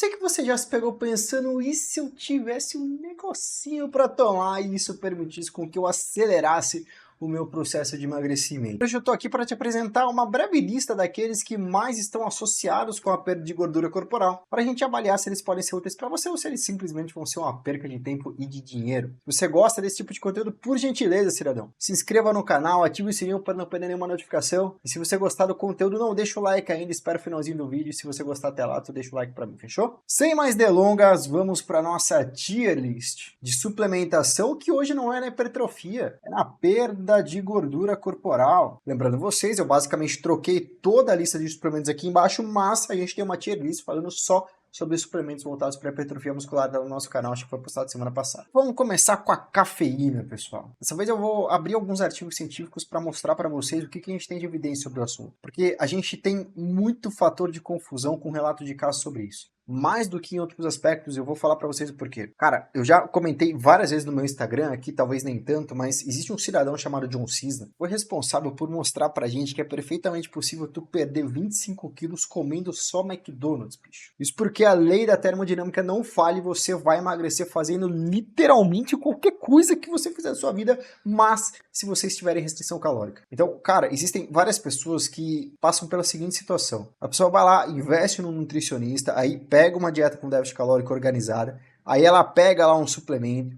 sei que você já se pegou pensando, e se eu tivesse um negocinho para tomar e isso permitisse com que eu acelerasse o meu processo de emagrecimento? Hoje eu tô aqui para te apresentar uma breve lista daqueles que mais estão associados com a perda de gordura corporal, para a gente avaliar se eles podem ser úteis para você ou se eles simplesmente vão ser uma perca de tempo e de dinheiro. Se você gosta desse tipo de conteúdo, por gentileza, cidadão, se inscreva no canal, ative o sininho para não perder nenhuma notificação. E se você gostar do conteúdo, não deixa o like ainda, espera o finalzinho do vídeo. Se você gostar até lá, tu deixa o like para mim, fechou? Sem mais delongas, vamos para nossa tier list de suplementação, que hoje não é na hipertrofia, é na perda de gordura corporal. Lembrando vocês, eu basicamente troquei toda a lista de suplementos aqui embaixo, mas a gente tem uma tier list falando só sobre suplementos voltados para a hipertrofia muscular no nosso canal, acho que foi postado semana passada. Vamos começar com a cafeína, pessoal. Dessa vez eu vou abrir alguns artigos científicos para mostrar para vocês o que a gente tem de evidência sobre o assunto, porque a gente tem muito fator de confusão com relato de casos sobre isso. Mais do que em outros aspectos, eu vou falar para vocês o porquê. Cara, eu já comentei várias vezes no meu Instagram, aqui talvez nem tanto, mas existe um cidadão chamado John Cisna, que foi responsável por mostrar pra gente que é perfeitamente possível tu perder 25 quilos comendo só McDonald's, bicho. Isso porque a lei da termodinâmica não falha e você vai emagrecer fazendo literalmente qualquer coisa que você fizer na sua vida, mas se você estiver em restrição calórica. Então, cara, existem várias pessoas que passam pela seguinte situação. A pessoa vai lá, investe num nutricionista, aí pega uma dieta com déficit calórico organizada, aí ela pega lá um suplemento.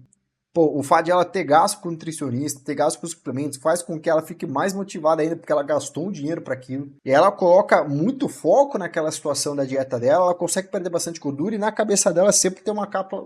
Pô, o fato de ela ter gasto com nutricionista, ter gasto com suplementos, faz com que ela fique mais motivada ainda, porque ela gastou um dinheiro para aquilo. E ela coloca muito foco naquela situação da dieta dela, ela consegue perder bastante gordura e na cabeça dela sempre tem uma cápsula,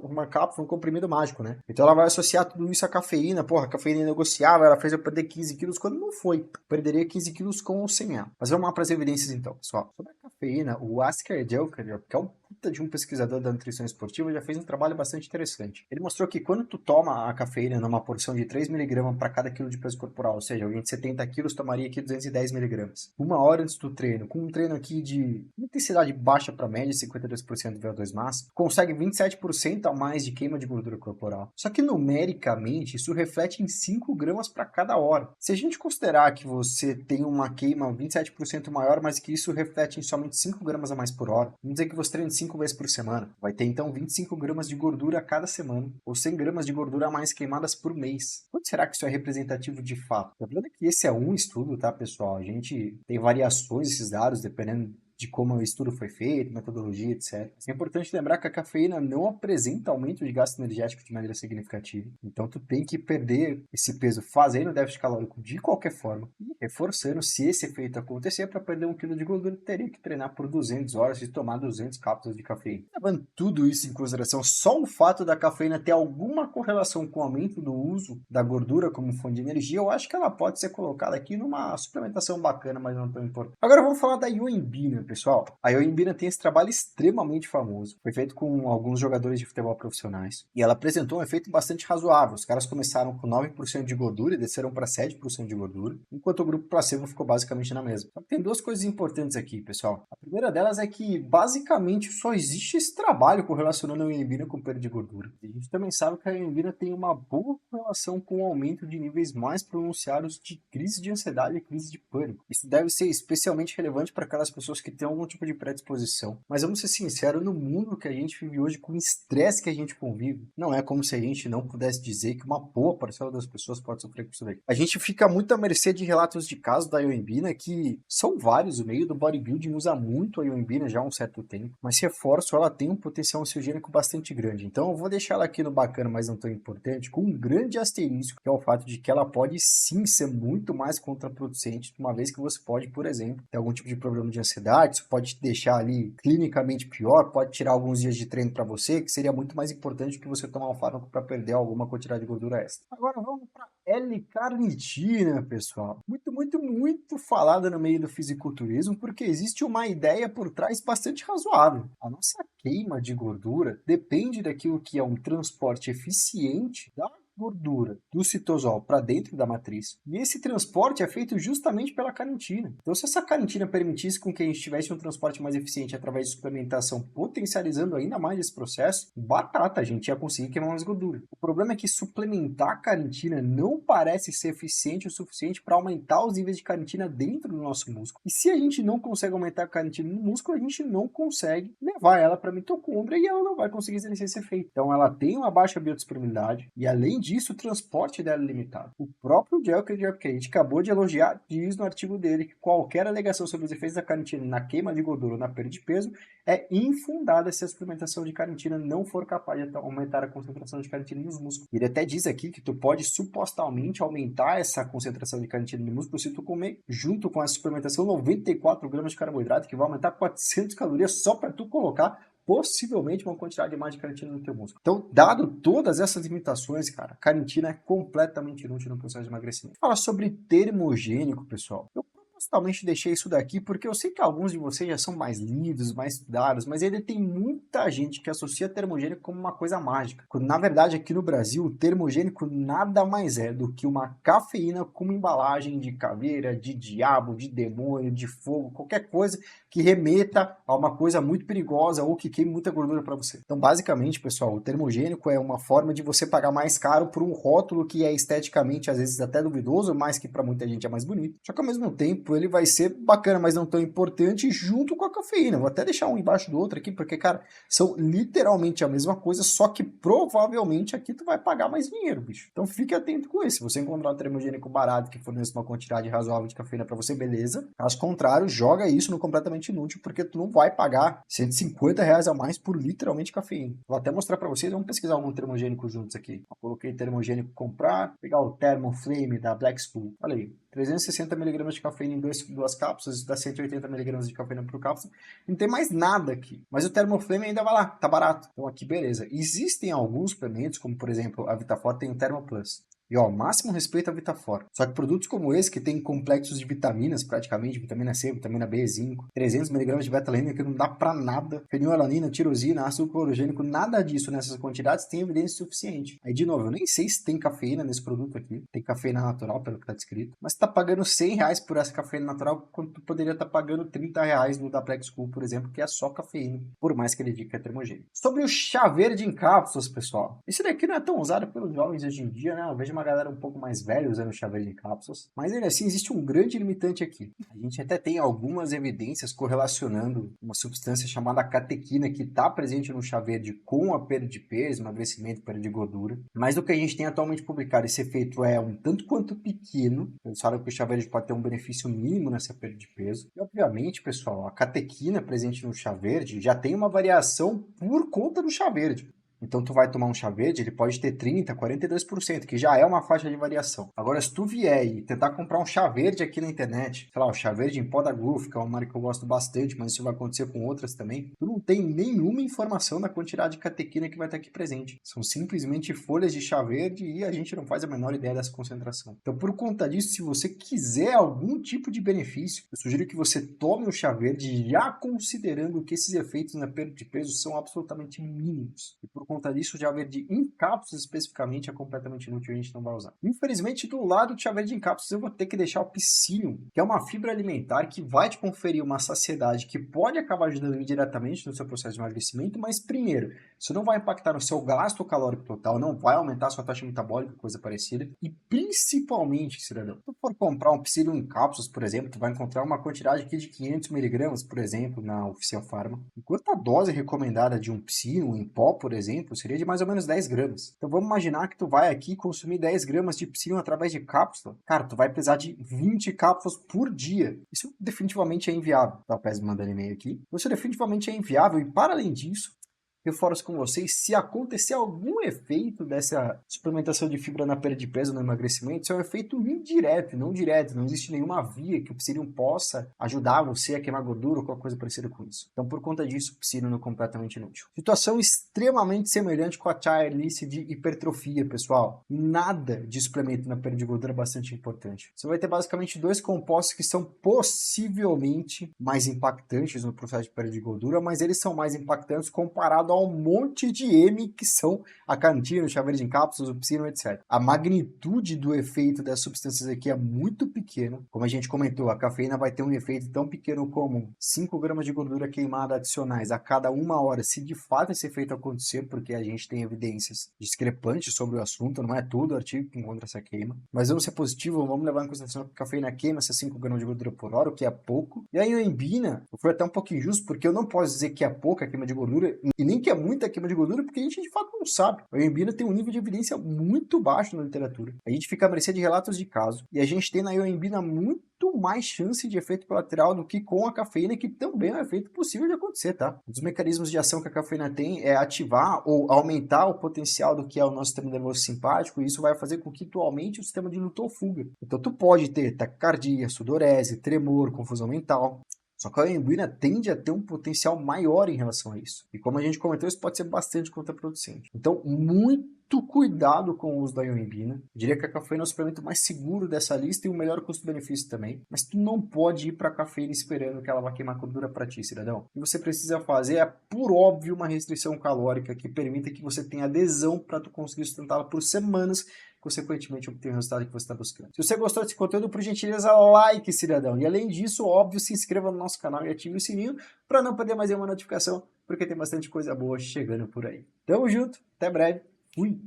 um comprimido mágico, né? Então ela vai associar tudo isso à cafeína. Porra, a cafeína é negociável, ela fez eu perder 15 quilos quando não foi. Perderia 15 quilos com ou sem ela. Mas vamos lá para as evidências então, pessoal. Sobre a cafeína, o Asker Delker, que é um puta de um pesquisador da nutrição esportiva, já fez um trabalho bastante interessante. Ele mostrou que quando tu toma a cafeína numa porção de 3 mg para cada quilo de peso corporal, ou seja, alguém de 70 quilos tomaria aqui 210 mg. Uma hora antes do treino, com um treino aqui de intensidade baixa para média, 52% de VO2 massa, consegue 27% a mais de queima de gordura corporal. Só que numericamente, isso reflete em 5 gramas para cada hora. Se a gente considerar que você tem uma queima 27% maior, mas que isso reflete em somente 5 gramas a mais por hora, vamos dizer que você treina 5 vezes por semana, vai ter então 25 gramas de gordura a cada semana, ou 100 gramas de gordura a mais queimadas por mês. Quanto será que isso é representativo de fato? Lembrando que esse é um estudo, tá, pessoal? A gente tem variações desses dados, dependendo de como o estudo foi feito, metodologia, etc. É importante lembrar que a cafeína não apresenta aumento de gasto energético de maneira significativa. Então, tu tem que perder esse peso fazendo déficit calórico de qualquer forma e reforçando, se esse efeito acontecer, para perder 1 kg de gordura, teria que treinar por 200 horas e tomar 200 cápsulas de cafeína. Levando tudo isso em consideração, só o fato da cafeína ter alguma correlação com o aumento do uso da gordura como fonte de energia, eu acho que ela pode ser colocada aqui numa suplementação bacana, mas não tão importante. Agora vamos falar da ioimbina, pessoal. A ioimbina tem esse trabalho extremamente famoso. Foi feito com alguns jogadores de futebol profissionais. E ela apresentou um efeito bastante razoável. Os caras começaram com 9% de gordura e desceram para 7% de gordura, enquanto o grupo placebo ficou basicamente na mesma. Só que tem duas coisas importantes aqui, pessoal. A primeira delas é que, basicamente, só existe esse trabalho correlacionando a ioimbina com perda de gordura. E a gente também sabe que a ioimbina tem uma boa relação com o aumento de níveis mais pronunciados de crise de ansiedade e crise de pânico. Isso deve ser especialmente relevante para aquelas pessoas que tem algum tipo de predisposição. Mas vamos ser sinceros, no mundo que a gente vive hoje, com o estresse que a gente convive, não é como se a gente não pudesse dizer que uma boa parcela das pessoas pode sofrer com isso daí. A gente fica muito à mercê de relatos de casos da ioimbina, que são vários. O meio do bodybuilding usa muito a ioimbina já há um certo tempo, mas reforço, ela tem um potencial ansiogênico bastante grande. Então eu vou deixar ela aqui no bacana, mas não tão importante, com um grande asterisco, que é o fato de que ela pode sim ser muito mais contraproducente, uma vez que você pode, por exemplo, ter algum tipo de problema de ansiedade. Isso pode te deixar ali clinicamente pior, pode tirar alguns dias de treino para você, que seria muito mais importante que você tomar um fármaco para perder alguma quantidade de gordura extra. Agora vamos para L-carnitina, pessoal. Muito falada no meio do fisiculturismo, porque existe uma ideia por trás bastante razoável. A nossa queima de gordura depende daquilo que é um transporte eficiente da gordura do citosol para dentro da matriz. E esse transporte é feito justamente pela carotina. Então, se essa carotina permitisse com que a gente tivesse um transporte mais eficiente através de suplementação, potencializando ainda mais esse processo, batata, a gente ia conseguir queimar mais gordura. O problema é que suplementar a carotina não parece ser eficiente o suficiente para aumentar os níveis de carotina dentro do nosso músculo. E se a gente não consegue aumentar a carotina no músculo, a gente não consegue levar ela para a mitocôndria e ela não vai conseguir exercer esse efeito. Então, ela tem uma baixa biodisponibilidade e, além disso, o transporte dela é limitado. O próprio Jelker, que a gente acabou de elogiar, diz no artigo dele que qualquer alegação sobre os efeitos da carotina na queima de gordura ou na perda de peso é infundada se a suplementação de carotina não for capaz de aumentar a concentração de carotina nos músculos. Ele até diz aqui que tu pode supostamente aumentar essa concentração de carotina no músculo se tu comer, junto com a suplementação, 94 gramas de carboidrato, que vai aumentar 400 calorias só para tu colocar possivelmente uma quantidade mais de carotina no teu músculo. Então, dado todas essas limitações, cara, a carotina é completamente inútil no processo de emagrecimento. Fala sobre termogênico, pessoal. Eu propositalmente deixei isso daqui porque eu sei que alguns de vocês já são mais lidos, mais estudados, mas ainda tem muita gente que associa termogênico como uma coisa mágica. Quando, na verdade, aqui no Brasil, o termogênico nada mais é do que uma cafeína com uma embalagem de caveira, de diabo, de demônio, de fogo, qualquer coisa que remeta a uma coisa muito perigosa ou que queime muita gordura para você. Então, basicamente, pessoal, o termogênico é uma forma de você pagar mais caro por um rótulo que é esteticamente, às vezes, até duvidoso, mas que para muita gente é mais bonito. Só que, ao mesmo tempo, ele vai ser bacana, mas não tão importante, junto com a cafeína. Vou até deixar um embaixo do outro aqui, porque, cara, são literalmente a mesma coisa, só que provavelmente aqui tu vai pagar mais dinheiro, bicho. Então, fique atento com isso. Se você encontrar um termogênico barato que forneça uma quantidade razoável de cafeína para você, beleza. Caso contrário, joga isso no completamente inútil, porque tu não vai pagar R$150 a mais por literalmente cafeína. Vou até mostrar para vocês, vamos pesquisar algum termogênico juntos aqui. Eu coloquei termogênico comprar, pegar o Thermoflame da Black School. Olha aí, 360mg de cafeína em duas cápsulas, isso dá 180mg de cafeína por cápsula. Não tem mais nada aqui. Mas o Thermoflame ainda vai lá, tá barato. Então aqui, beleza. Existem alguns suplementos, como por exemplo, a Vitafor tem o Thermoplus. E ó, máximo respeito à Vitafor. Só que produtos como esse, que tem complexos de vitaminas, praticamente, vitamina C, vitamina B, zinco, 300mg de beta-alanina, que não dá pra nada, fenilalanina, tirosina, ácido clorogênico, nada disso nessas quantidades tem evidência suficiente. Aí, de novo, eu nem sei se tem cafeína nesse produto aqui, tem cafeína natural, pelo que tá descrito, mas tá pagando R$100 por essa cafeína natural, quando tu poderia estar pagando R$30 no da Black School, por exemplo, que é só cafeína, por mais que ele diga que é termogênico. Sobre o chá verde em cápsulas, pessoal, esse daqui não é tão usado pelos jovens hoje em dia, né? Eu vejo uma galera um pouco mais velha usando chá verde em cápsulas, mas ainda assim existe um grande limitante aqui. A gente até tem algumas evidências correlacionando uma substância chamada catequina que está presente no chá verde com a perda de peso, emagrecimento, perda de gordura, mas o que a gente tem atualmente publicado, esse efeito é um tanto quanto pequeno. Eles falam que o chá verde pode ter um benefício mínimo nessa perda de peso. E obviamente, pessoal, a catequina presente no chá verde já tem uma variação por conta do chá verde. Então, tu vai tomar um chá verde, ele pode ter 30%, 42%, que já é uma faixa de variação. Agora, se tu vier e tentar comprar um chá verde aqui na internet, sei lá, o chá verde em pó da Growth, que é uma marca que eu gosto bastante, mas isso vai acontecer com outras também, tu não tem nenhuma informação da quantidade de catequina que vai estar aqui presente. São simplesmente folhas de chá verde e a gente não faz a menor ideia dessa concentração. Então, por conta disso, se você quiser algum tipo de benefício, eu sugiro que você tome o chá verde já considerando que esses efeitos na perda de peso são absolutamente mínimos. E por conta disso, o chá verde em cápsulas especificamente é completamente inútil e a gente não vai usar. Infelizmente, do lado do chá verde em cápsulas, eu vou ter que deixar o psyllium, que é uma fibra alimentar que vai te conferir uma saciedade que pode acabar ajudando diretamente no seu processo de emagrecimento, mas primeiro, isso não vai impactar no seu gasto calórico total, não vai aumentar a sua taxa metabólica, coisa parecida, e principalmente, cidadão, se tu for comprar um psyllium em cápsulas, por exemplo, tu vai encontrar uma quantidade aqui de 500mg, por exemplo, na Oficial Pharma, enquanto a dose recomendada de um psyllium em pó, por exemplo, seria de mais ou menos 10 gramas. Então vamos imaginar que tu vai aqui consumir 10 gramas de psyllium através de cápsula. Cara, tu vai precisar de 20 cápsulas por dia. Isso definitivamente é inviável. Tá, o PES mandando e-mail aqui. Isso definitivamente é inviável e, para além disso, reforço com vocês, se acontecer algum efeito dessa suplementação de fibra na perda de peso, no emagrecimento, isso é um efeito indireto, não direto. Não existe nenhuma via que o psyllium possa ajudar você a queimar gordura ou qualquer coisa parecida com isso. Então, por conta disso, o psyllium é completamente inútil. Situação extremamente semelhante com a Chia Elise de hipertrofia, pessoal. Nada de suplemento na perda de gordura é bastante importante. Você vai ter basicamente dois compostos que são possivelmente mais impactantes no processo de perda de gordura, mas eles são mais impactantes comparados comparado a um monte de M que são a cantina, o chá verde em cápsulas, o psino, etc. A magnitude do efeito das substâncias aqui é muito pequena. Como a gente comentou, a cafeína vai ter um efeito tão pequeno como 5 gramas de gordura queimada adicionais a cada 1 hora, se de fato esse efeito acontecer, porque a gente tem evidências discrepantes sobre o assunto, não é todo artigo que encontra essa queima. Mas vamos ser positivo, vamos levar em consideração que a cafeína queima essas 5 gramas de gordura por hora, o que é pouco. E a ioimbina, eu fui até um pouco injusto, porque eu não posso dizer que é pouca queima de gordura, e nem que é muita queima de gordura, porque a gente de fato não sabe. A ioimbina tem um nível de evidência muito baixo na literatura. A gente fica à mercê de relatos de caso, e a gente tem na ioimbina muito mais chance de efeito colateral do que com a cafeína, que também é um efeito possível de acontecer, tá? Um dos mecanismos de ação que a cafeína tem é ativar ou aumentar o potencial do que é o nosso sistema nervoso simpático, e isso vai fazer com que tu aumente o sistema de luta ou fuga. Então tu pode ter taquicardia, sudorese, tremor, confusão mental. Só que a ioimbina tende a ter um potencial maior em relação a isso. E como a gente comentou, isso pode ser bastante contraproducente. Então, muito cuidado com o uso da ioimbina. Eu diria que a cafeína é o suplemento mais seguro dessa lista e o melhor custo-benefício também. Mas tu não pode ir para a cafeína esperando que ela vá queimar gordura para ti, cidadão. O que você precisa fazer é, por óbvio, uma restrição calórica que permita que você tenha adesão para tu conseguir sustentá-la por semanas, consequentemente obter o resultado que você está buscando. Se você gostou desse conteúdo, por gentileza, like, cidadão. E além disso, óbvio, se inscreva no nosso canal e ative o sininho para não perder mais nenhuma notificação, porque tem bastante coisa boa chegando por aí. Tamo junto, até breve, fui!